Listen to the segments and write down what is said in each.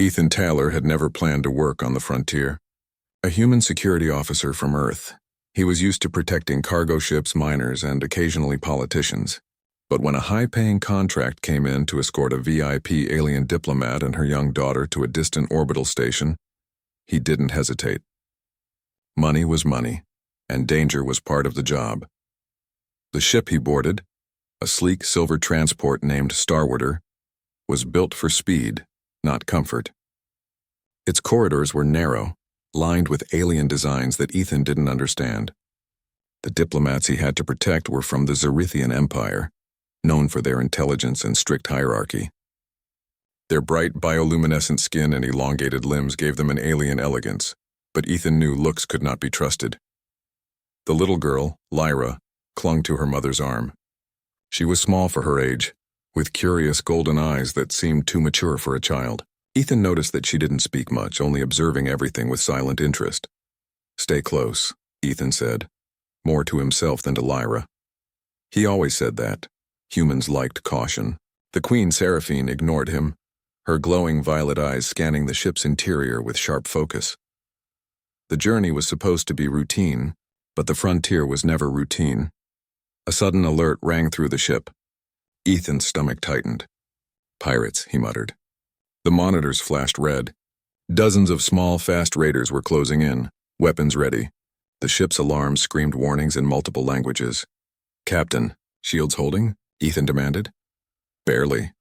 Ethan Taylor had never planned to work on the frontier. A human security officer from Earth, he was used to protecting cargo ships, miners, and occasionally politicians. But when a high-paying contract came in to escort a VIP alien diplomat and her young daughter to a distant orbital station, he didn't hesitate. Money was money, and danger was part of the job. The ship he boarded, a sleek silver transport named Starwarder, was built for speed, not comfort. Its corridors were narrow, lined with alien designs that Ethan didn't understand. The diplomats he had to protect were from the Zerithian Empire, known for their intelligence and strict hierarchy. Their bright bioluminescent skin and elongated limbs gave them an alien elegance, but Ethan knew looks could not be trusted. The little girl, Lyra, clung to her mother's arm. She was small for her age, with curious golden eyes that seemed too mature for a child. Ethan noticed that she didn't speak much, only observing everything with silent interest. "Stay close," Ethan said, more to himself than to Lyra. He always said that. Humans liked caution. The Queen Seraphine ignored him, her glowing violet eyes scanning the ship's interior with sharp focus. The journey was supposed to be routine, but the frontier was never routine. A sudden alert rang through the ship. Ethan's stomach tightened. "Pirates," he muttered. The monitors flashed red. Dozens of small, fast raiders were closing in, weapons ready. The ship's alarm screamed warnings in multiple languages. "Captain, shields holding?" Ethan demanded. "Barely,"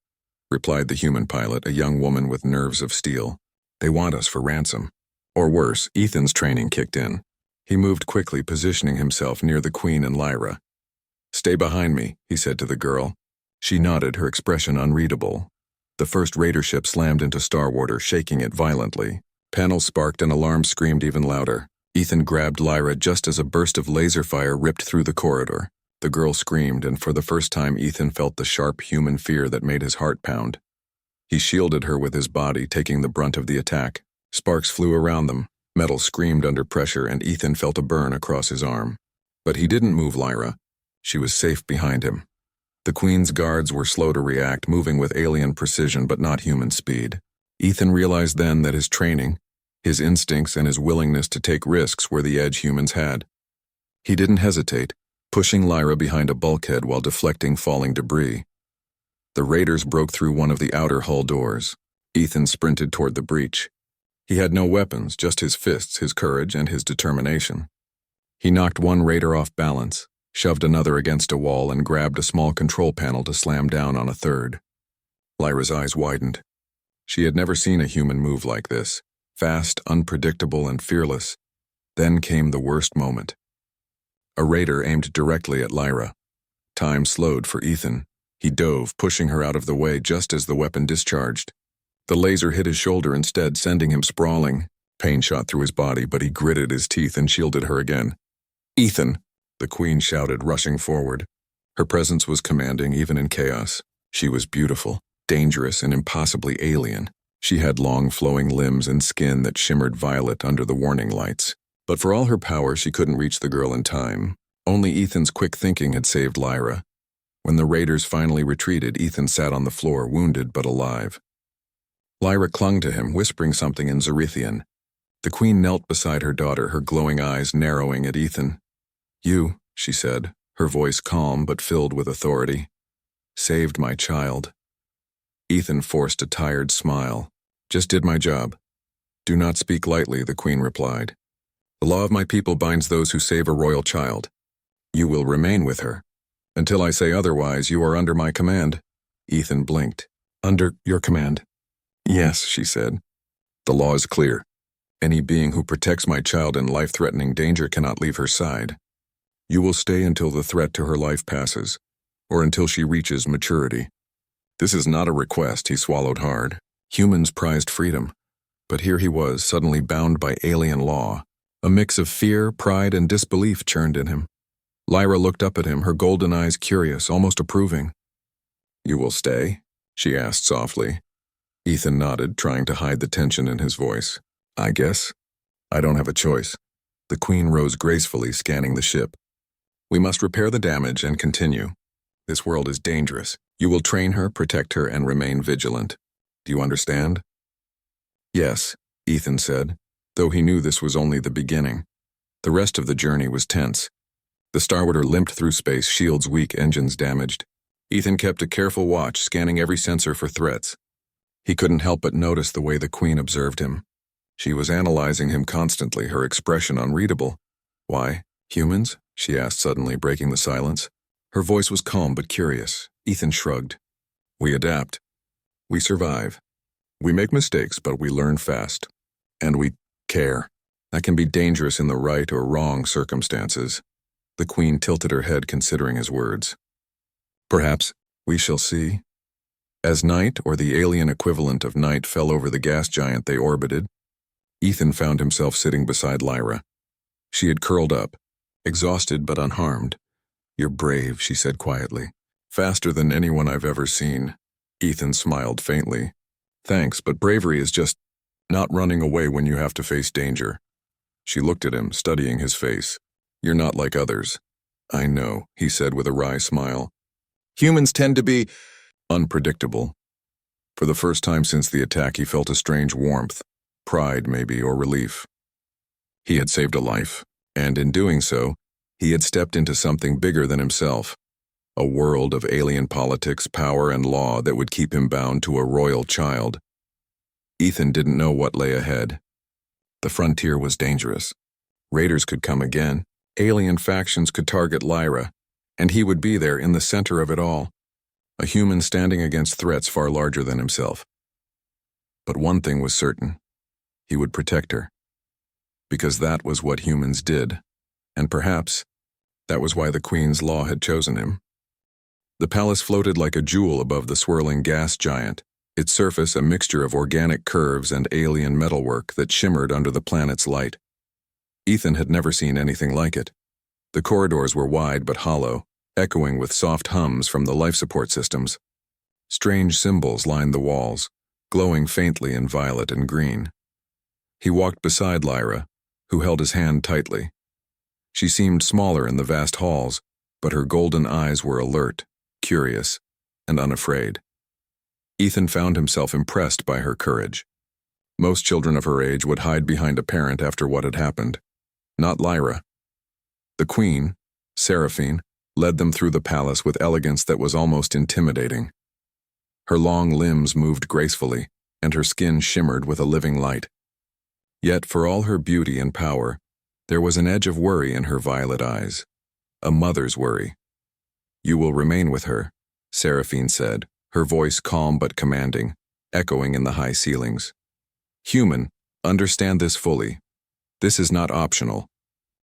replied the human pilot, a young woman with nerves of steel. "They want us for ransom." Or worse, Ethan's training kicked in. He moved quickly, positioning himself near the Queen and Lyra. "Stay behind me," he said to the girl. She nodded, her expression unreadable. The first raider ship slammed into Starwarder, shaking it violently. Panels sparked and alarms screamed even louder. Ethan grabbed Lyra just as a burst of laser fire ripped through the corridor. The girl screamed, and for the first time Ethan felt the sharp human fear that made his heart pound. He shielded her with his body, taking the brunt of the attack. Sparks flew around them, metal screamed under pressure, and Ethan felt a burn across his arm. But he didn't move Lyra. She was safe behind him. The Queen's guards were slow to react, moving with alien precision but not human speed. Ethan realized then that his training, his instincts, and his willingness to take risks were the edge humans had. He didn't hesitate, pushing Lyra behind a bulkhead while deflecting falling debris. The raiders broke through one of the outer hull doors. Ethan sprinted toward the breach. He had no weapons, just his fists, his courage, and his determination. He knocked one raider off balance, shoved another against a wall, and grabbed a small control panel to slam down on a third. Lyra's eyes widened. She had never seen a human move like this, fast, unpredictable, and fearless. Then came the worst moment. A raider aimed directly at Lyra. Time slowed for Ethan. He dove, pushing her out of the way just as the weapon discharged. The laser hit his shoulder instead, sending him sprawling. Pain shot through his body, but he gritted his teeth and shielded her again. "Ethan!" the Queen shouted, rushing forward. Her presence was commanding even in chaos. She was beautiful, dangerous, and impossibly alien. She had long, flowing limbs and skin that shimmered violet under the warning lights. But for all her power, she couldn't reach the girl in time. Only Ethan's quick thinking had saved Lyra. When the raiders finally retreated, Ethan sat on the floor, wounded but alive. Lyra clung to him, whispering something in Zerithian. The Queen knelt beside her daughter, her glowing eyes narrowing at Ethan. "You," she said, her voice calm but filled with authority, "saved my child." Ethan forced a tired smile. "Just did my job." "Do not speak lightly," the Queen replied. "The law of my people binds those who save a royal child. You will remain with her. Until I say otherwise, you are under my command." Ethan blinked. "Under your command?" "Yes," she said. "The law is clear. Any being who protects my child in life-threatening danger cannot leave her side. You will stay until the threat to her life passes, or until she reaches maturity." This is not a request, he swallowed hard. Humans prized freedom, but here he was, suddenly bound by alien law. A mix of fear, pride, and disbelief churned in him. Lyra looked up at him, her golden eyes curious, almost approving. "You will stay?" she asked softly. Ethan nodded, trying to hide the tension in his voice. "I guess. I don't have a choice." The Queen rose gracefully, scanning the ship. "We must repair the damage and continue. This world is dangerous. You will train her, protect her, and remain vigilant. Do you understand?" Yes, Ethan said, though he knew this was only the beginning. The rest of the journey was tense. The Starwater limped through space, shields weak, engines damaged. Ethan kept a careful watch, scanning every sensor for threats. He couldn't help but notice the way the Queen observed him. She was analyzing him constantly, her expression unreadable. Why, humans? She asked suddenly, breaking the silence. Her voice was calm but curious. Ethan shrugged. We adapt. We survive. We make mistakes, but we learn fast. And we care. That can be dangerous in the right or wrong circumstances. The Queen tilted her head, considering his words. Perhaps we shall see. As night, or the alien equivalent of night, fell over the gas giant they orbited, Ethan found himself sitting beside Lyra. She had curled up, exhausted but unharmed. You're brave, she said quietly. Faster than anyone I've ever seen. Ethan smiled faintly. Thanks, but bravery is just not running away when you have to face danger. She looked at him, studying his face. You're not like others. I know, he said with a wry smile. Humans tend to be unpredictable. For the first time since the attack, he felt a strange warmth, pride maybe, or relief. He had saved a life, and in doing so, he had stepped into something bigger than himself, a world of alien politics, power, and law that would keep him bound to a royal child. Ethan didn't know what lay ahead. The frontier was dangerous. Raiders could come again, alien factions could target Lyra, and he would be there in the center of it all, a human standing against threats far larger than himself. But one thing was certain. He would protect her. Because that was what humans did, and perhaps that was why the Queen's law had chosen him. The palace floated like a jewel above the swirling gas giant, its surface a mixture of organic curves and alien metalwork that shimmered under the planet's light. Ethan had never seen anything like it. The corridors were wide but hollow, echoing with soft hums from the life support systems. Strange symbols lined the walls, glowing faintly in violet and green. He walked beside Lyra, who held his hand tightly. She seemed smaller in the vast halls, but her golden eyes were alert, curious, and unafraid. Ethan found himself impressed by her courage. Most children of her age would hide behind a parent after what had happened. Not Lyra. The Queen, Seraphine, led them through the palace with elegance that was almost intimidating. Her long limbs moved gracefully, and her skin shimmered with a living light. Yet, for all her beauty and power, there was an edge of worry in her violet eyes. A mother's worry. You will remain with her, Seraphine said, her voice calm but commanding, echoing in the high ceilings. Human, understand this fully. This is not optional.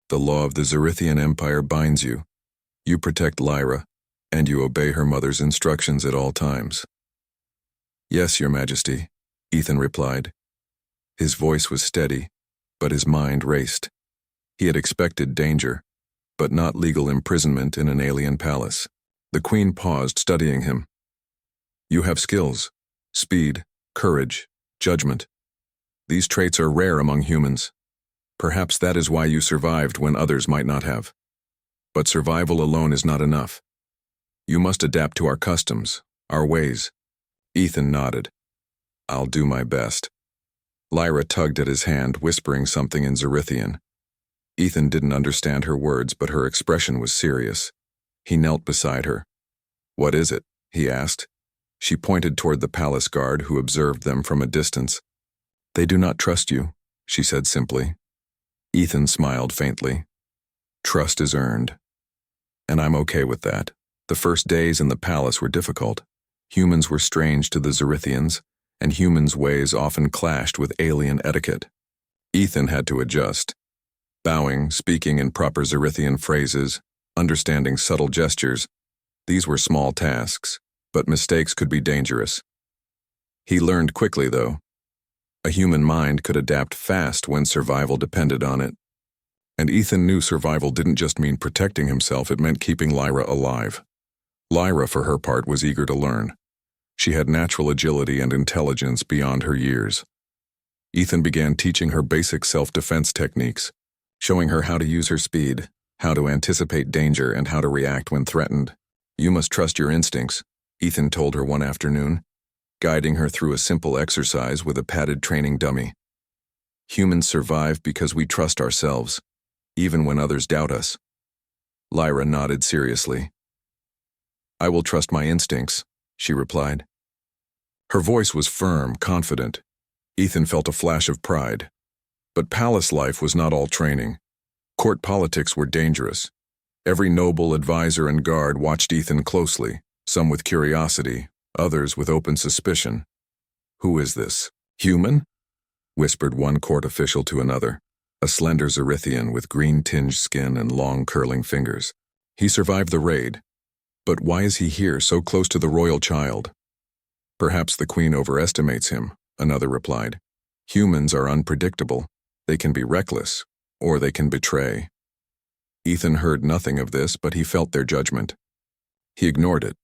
The law of the Zerithian Empire binds you. You protect Lyra, and you obey her mother's instructions at all times. Yes, Your Majesty, Ethan replied. His voice was steady, but his mind raced. He had expected danger, but not legal imprisonment in an alien palace. The Queen paused, studying him. You have skills, speed, courage, judgment. These traits are rare among humans. Perhaps that is why you survived when others might not have. But survival alone is not enough. You must adapt to our customs, our ways. Ethan nodded. I'll do my best. Lyra tugged at his hand, whispering something in Zerithian. Ethan didn't understand her words, but her expression was serious. He knelt beside her. What is it? He asked. She pointed toward the palace guard, who observed them from a distance. They do not trust you, she said simply. Ethan smiled faintly. Trust is earned. And I'm okay with that. The first days in the palace were difficult. Humans were strange to the Zerithians, and humans' ways often clashed with alien etiquette. Ethan had to adjust. Bowing, speaking in proper Zerithian phrases, understanding subtle gestures, these were small tasks, but mistakes could be dangerous. He learned quickly, though. A human mind could adapt fast when survival depended on it. And Ethan knew survival didn't just mean protecting himself, it meant keeping Lyra alive. Lyra, for her part, was eager to learn. She had natural agility and intelligence beyond her years. Ethan began teaching her basic self-defense techniques, showing her how to use her speed, how to anticipate danger, and how to react when threatened. You must trust your instincts, Ethan told her one afternoon. guiding her through a simple exercise with a padded training dummy. Humans survive because we trust ourselves, even when others doubt us. Lyra nodded seriously. I will trust my instincts, she replied. Her voice was firm, confident. Ethan felt a flash of pride. But palace life was not all training. Court politics were dangerous. Every noble, advisor, and guard watched Ethan closely, some with curiosity, others with open suspicion. Who is this? Human? Whispered one court official to another, a slender Zerithian with green-tinged skin and long, curling fingers. He survived the raid. But why is he here, so close to the royal child? Perhaps the queen overestimates him, another replied. Humans are unpredictable. They can be reckless, or they can betray. Ethan heard nothing of this, but he felt their judgment. He ignored it.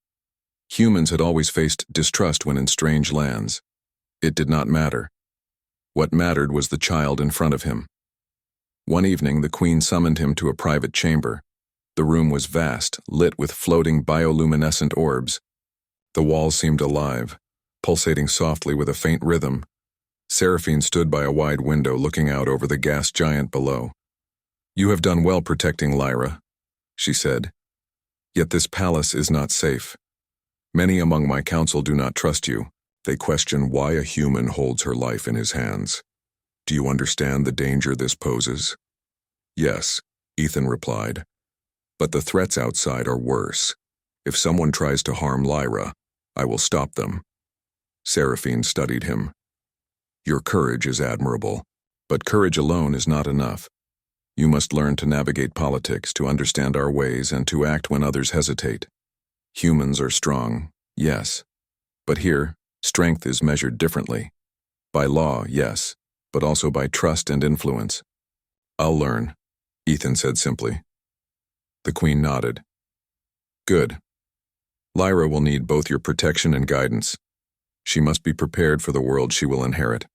Humans had always faced distrust when in strange lands. It did not matter. What mattered was the child in front of him. One evening, the queen summoned him to a private chamber. The room was vast, lit with floating bioluminescent orbs. The walls seemed alive, pulsating softly with a faint rhythm. Seraphine stood by a wide window looking out over the gas giant below. You have done well protecting Lyra, she said. Yet this palace is not safe. Many among my council do not trust you. They question why a human holds her life in his hands. Do you understand the danger this poses? Yes, Ethan replied. But the threats outside are worse. If someone tries to harm Lyra, I will stop them. Seraphine studied him. Your courage is admirable, but courage alone is not enough. You must learn to navigate politics, to understand our ways, and to act when others hesitate. Humans are strong, yes. But here, strength is measured differently. By law, yes, but also by trust and influence. I'll learn, Ethan said simply. The queen nodded. Good. Lyra will need both your protection and guidance. She must be prepared for the world she will inherit.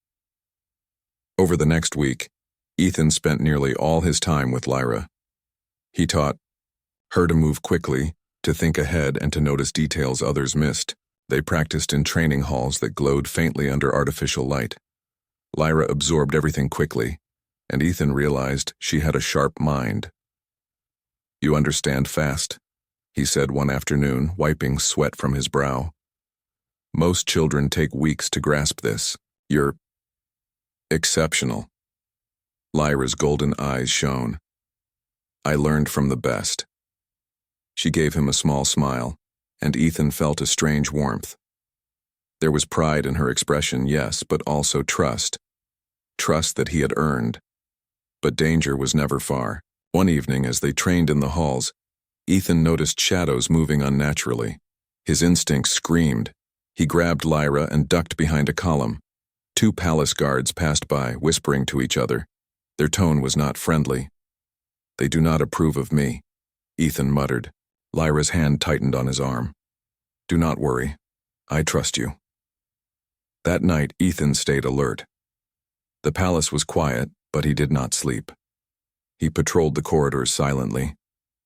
Over the next week, Ethan spent nearly all his time with Lyra. He taught her to move quickly, to think ahead, and to notice details others missed. They practiced in training halls that glowed faintly under artificial light. Lyra absorbed everything quickly, and Ethan realized she had a sharp mind. You understand fast, he said one afternoon, wiping sweat from his brow. Most children take weeks to grasp this. You're exceptional. Lyra's golden eyes shone. I learned from the best. She gave him a small smile, and Ethan felt a strange warmth. There was pride in her expression, yes, but also trust. Trust that he had earned. But danger was never far. One evening, as they trained in the halls, Ethan noticed shadows moving unnaturally. His instincts screamed. He grabbed Lyra and ducked behind a column. 2 palace guards passed by, whispering to each other. Their tone was not friendly. They do not approve of me, Ethan muttered. Lyra's hand tightened on his arm. Do not worry. I trust you. That night, Ethan stayed alert. The palace was quiet, but he did not sleep. He patrolled the corridors silently,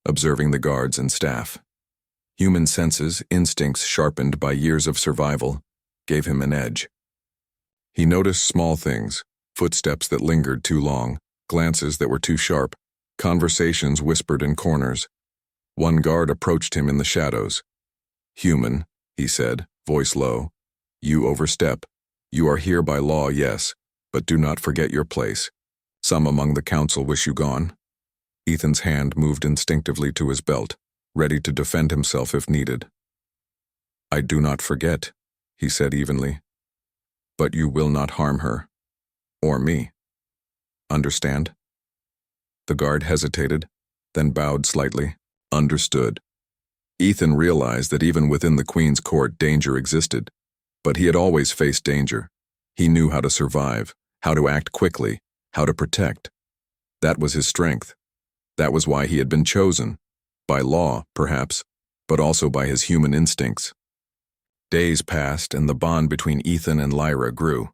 observing the guards and staff. Human senses, instincts sharpened by years of survival, gave him an edge. He noticed small things, footsteps that lingered too long, glances that were too sharp, conversations whispered in corners. One guard approached him in the shadows. Human, he said, voice low. You overstep. You are here by law, yes, but do not forget your place. Some among the council wish you gone. Ethan's hand moved instinctively to his belt, ready to defend himself if needed. I do not forget, he said evenly. But you will not harm her. Or me. Understand? The guard hesitated, then bowed slightly. Understood. Ethan realized that even within the Queen's court danger existed, but he had always faced danger. He knew how to survive, how to act quickly, how to protect. That was his strength. That was why he had been chosen. By law, perhaps, but also by his human instincts. Days passed, and the bond between Ethan and Lyra grew.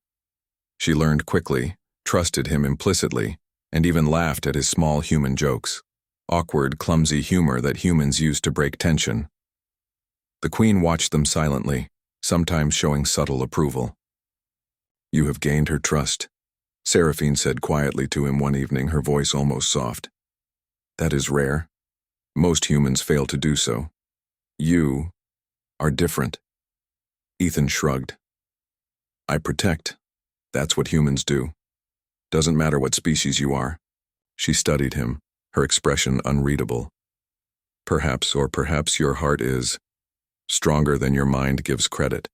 She learned quickly, trusted him implicitly, and even laughed at his small human jokes. Awkward, clumsy humor that humans use to break tension. The Queen watched them silently, sometimes showing subtle approval. "You have gained her trust," Seraphine said quietly to him one evening, her voice almost soft. "That is rare. Most humans fail to do so. You are different." Ethan shrugged. "I protect. That's what humans do. Doesn't matter what species you are." She studied him, her expression unreadable. "Perhaps, or perhaps your heart is stronger than your mind gives credit.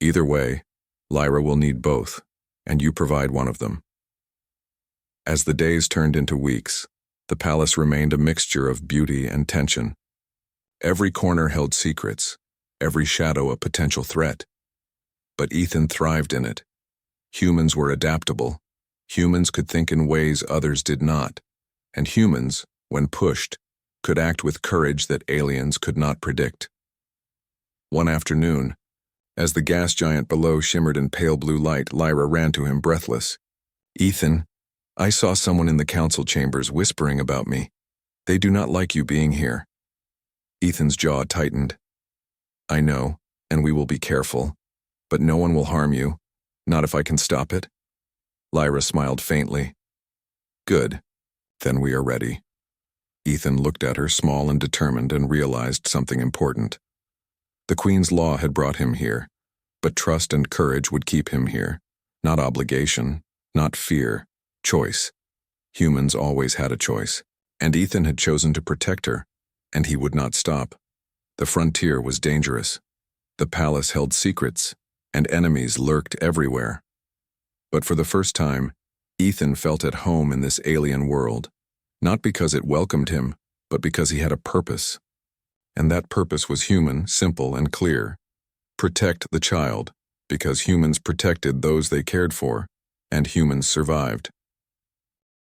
Either way, Lyra will need both, and you provide one of them." As the days turned into weeks, the palace remained a mixture of beauty and tension. Every corner held secrets, every shadow a potential threat. But Ethan thrived in it. Humans were adaptable. Humans could think in ways others did not. And humans, when pushed, could act with courage that aliens could not predict. One afternoon, as the gas giant below shimmered in pale blue light, Lyra ran to him breathless. "Ethan, I saw someone in the council chambers whispering about me. They do not like you being here." Ethan's jaw tightened. "I know, and we will be careful. But no one will harm you. Not if I can stop it." Lyra smiled faintly. "Good. Then we are ready." Ethan looked at her, small and determined, and realized something important. The Queen's law had brought him here, but trust and courage would keep him here. Not obligation, not fear, choice. Humans always had a choice, and Ethan had chosen to protect her, and he would not stop. The frontier was dangerous. The palace held secrets, and enemies lurked everywhere. But for the first time, Ethan felt at home in this alien world, not because it welcomed him, but because he had a purpose. And that purpose was human, simple, and clear. Protect the child, because humans protected those they cared for, and humans survived.